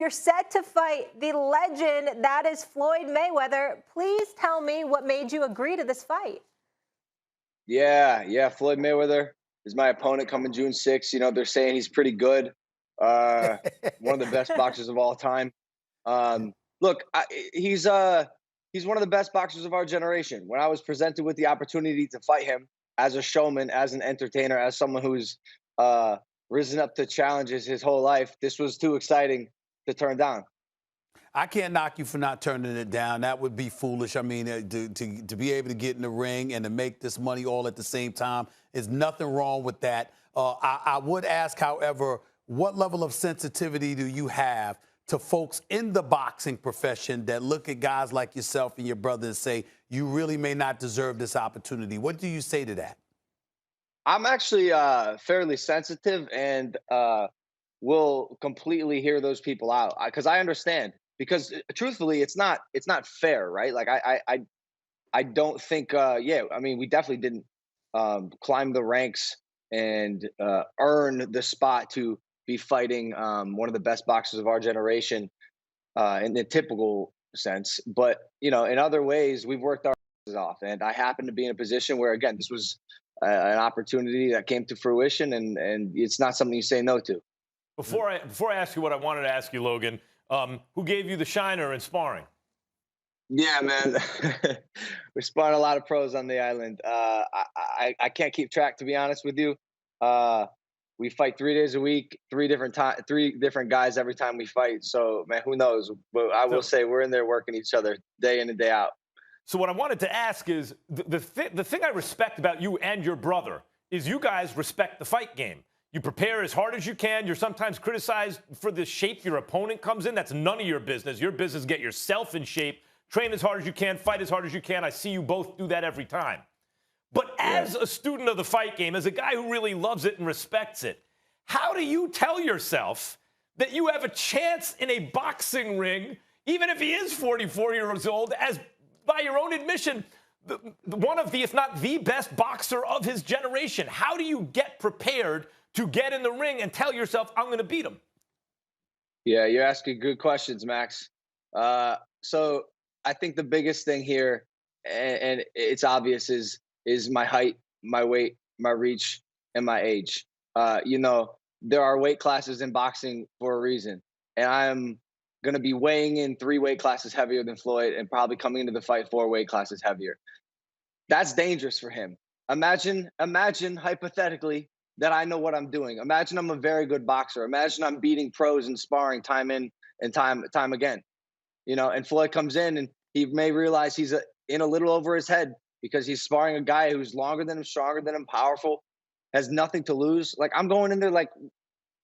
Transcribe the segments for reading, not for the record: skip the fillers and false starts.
You're set to fight the legend that is Floyd Mayweather. Please tell me what made you agree to this fight. Yeah. Floyd Mayweather is my opponent coming June 6th. You know, they're saying he's pretty good. Uh, One of the best boxers of all time. Look, he's one of the best boxers of our generation. When I was presented with the opportunity to fight him as a showman, as an entertainer, as someone who's risen up to challenges his whole life, this was too exciting to turn down. I can't knock you for not turning it down. That would be foolish. I mean, to be able to get in the ring and to make this money all at the same time, is nothing wrong with that. I would ask, however, what level of sensitivity do you have to folks in the boxing profession that look at guys like yourself and your brother and say, you really may not deserve this opportunity? What do you say to that? I'm actually fairly sensitive and will completely hear those people out because I understand. Because truthfully, it's not fair, right? Like I don't think I mean, we definitely didn't climb the ranks and earn the spot to be fighting one of the best boxers of our generation in the typical sense. But you know, in other ways, we've worked our asses off, and I happen to be in a position where, again, this was an opportunity that came to fruition, and it's not something you say no to. Before I ask you what I wanted to ask you, Logan, who gave you the shiner in sparring? Yeah, man. We're sparring a lot of pros on the island. I can't keep track, to be honest with you. We fight 3 days a week, three different guys every time we fight. So, man, who knows? But I will say we're in there working each other day in and day out. So what I wanted to ask is, the thing I respect about you and your brother is you guys respect the fight game. You prepare as hard as you can. You're sometimes criticized for the shape your opponent comes in. That's none of your business. Your business is get yourself in shape, train as hard as you can, fight as hard as you can. I see you both do that every time. But as a student of the fight game, as a guy who really loves it and respects it, how do you tell yourself that you have a chance in a boxing ring, even if he is 44 years old, as by your own admission, one of the, if not the best boxer of his generation? How do you get prepared to get in the ring and tell yourself, I'm going to beat him? Yeah, you're asking good questions, Max. So I think the biggest thing here, and it's obvious, is my height, my weight, my reach, and my age. You know, there are weight classes in boxing for a reason. And I'm going to be weighing in 3 weight classes heavier than Floyd and probably coming into the fight 4 weight classes heavier. That's dangerous for him. Imagine hypothetically that I know what I'm doing. Imagine I'm a very good boxer. Imagine I'm beating pros and sparring time in and time again. You know, and Floyd comes in and he may realize he's in a little over his head because he's sparring a guy who's longer than him, stronger than him, powerful, has nothing to lose. Like, I'm going in there like,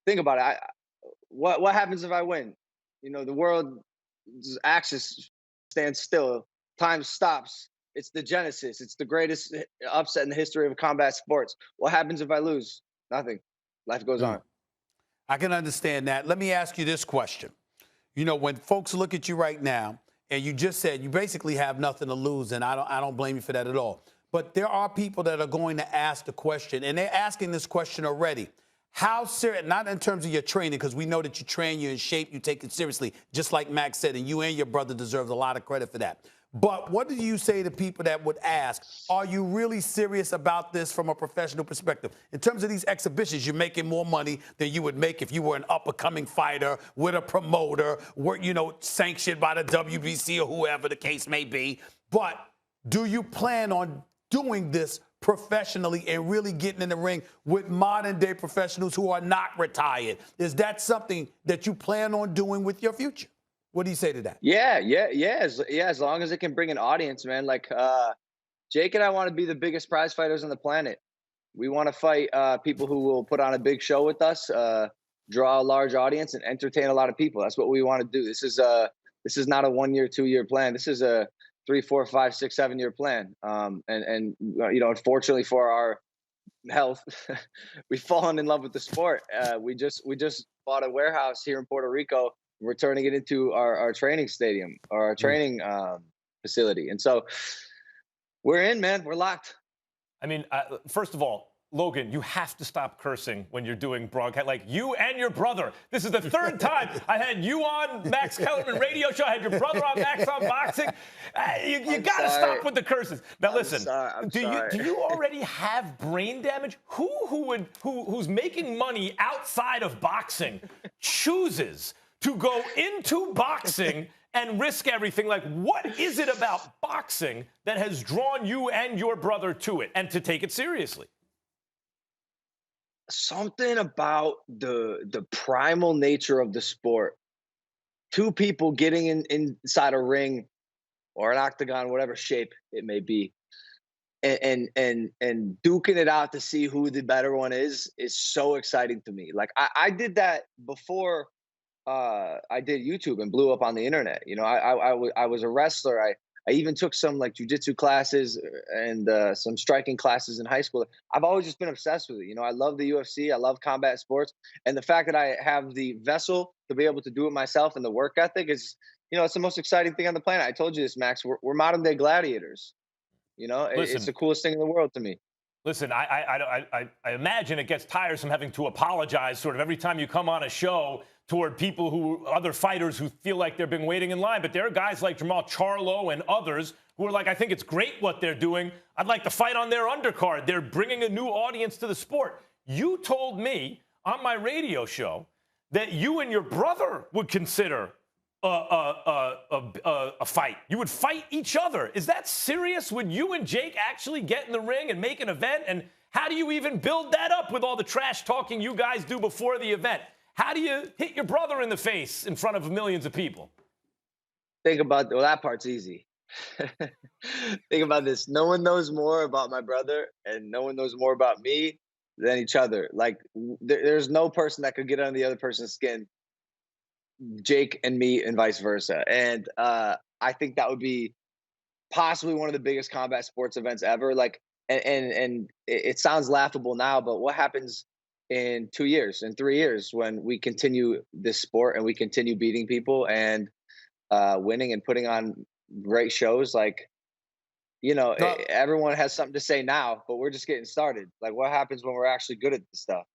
think about it. What happens if I win? You know, the world's axis stands still. Time stops. It's the genesis. It's the greatest upset in the history of combat sports. What happens if I lose? Nothing. Life goes on. I can understand that. Let me ask you this question. You know, when folks look at you right now, and you just said you basically have nothing to lose, and I don't blame you for that at all. But there are people that are going to ask the question, and they're asking this question already. How serious, not in terms of your training, because we know that you train, you're in shape, you take it seriously, just like Max said, and you and your brother deserve a lot of credit for that. But what do you say to people that would ask, are you really serious about this from a professional perspective? In terms of these exhibitions, you're making more money than you would make if you were an up-and-coming fighter with a promoter, you know, sanctioned by the WBC or whoever the case may be. But do you plan on doing this professionally and really getting in the ring with modern-day professionals who are not retired? Is that something that you plan on doing with your future? What do you say to that? Yeah. As long as it can bring an audience, man. Like, Jake and I want to be the biggest prize fighters on the planet. We want to fight people who will put on a big show with us, draw a large audience, and entertain a lot of people. That's what we want to do. This is not a 1 year, 2 year plan. This is a 3, 4, 5, 6, 7 year plan. And you know, unfortunately for our health, we've fallen in love with the sport. We just bought a warehouse here in Puerto Rico. We're turning it into our training stadium or our training facility. And so we're in, man. We're locked. I mean, first of all, Logan, you have to stop cursing when you're doing broadcast. Like you and your brother. This is the third time I had you on Max Kellerman radio show. I had your brother on Max on Boxing. You got to stop with the curses. Now listen, do you already have brain damage? Who's making money outside of boxing chooses to go into boxing and risk everything? Like, what is it about boxing that has drawn you and your brother to it and to take it seriously? Something about the primal nature of the sport. Two people getting inside a ring or an octagon, whatever shape it may be, and duking it out to see who the better one is so exciting to me. Like I did that before I did YouTube and blew up on the internet. You know, I was a wrestler. I even took some like jujitsu classes and some striking classes in high school. I've always just been obsessed with it. You know, I love the UFC. I love combat sports. And the fact that I have the vessel to be able to do it myself and the work ethic is, you know, it's the most exciting thing on the planet. I told you this, Max. We're modern day gladiators. You know, it's the coolest thing in the world to me. Listen, I imagine it gets tiresome having to apologize sort of every time you come on a show toward people other fighters who feel like they're being waiting in line. But there are guys like Jamal Charlo and others who are like, I think it's great what they're doing. I'd like to fight on their undercard. They're bringing a new audience to the sport. You told me on my radio show that you and your brother would consider a fight. You would fight each other. Is that serious? Would you and Jake actually get in the ring and make an event? And how do you even build that up with all the trash talking you guys do before the event? How do you hit your brother in the face in front of millions of people? Think about, well, that part's easy. Think about this. No one knows more about my brother and no one knows more about me than each other. Like there's no person that could get under the other person's skin, Jake and me and vice versa. And I think that would be possibly one of the biggest combat sports events ever. Like, and it sounds laughable now, but what happens in 2 years, in 3 years, when we continue this sport and we continue beating people and winning and putting on great shows? Like, you know, everyone has something to say now, but we're just getting started. Like, what happens when we're actually good at this stuff?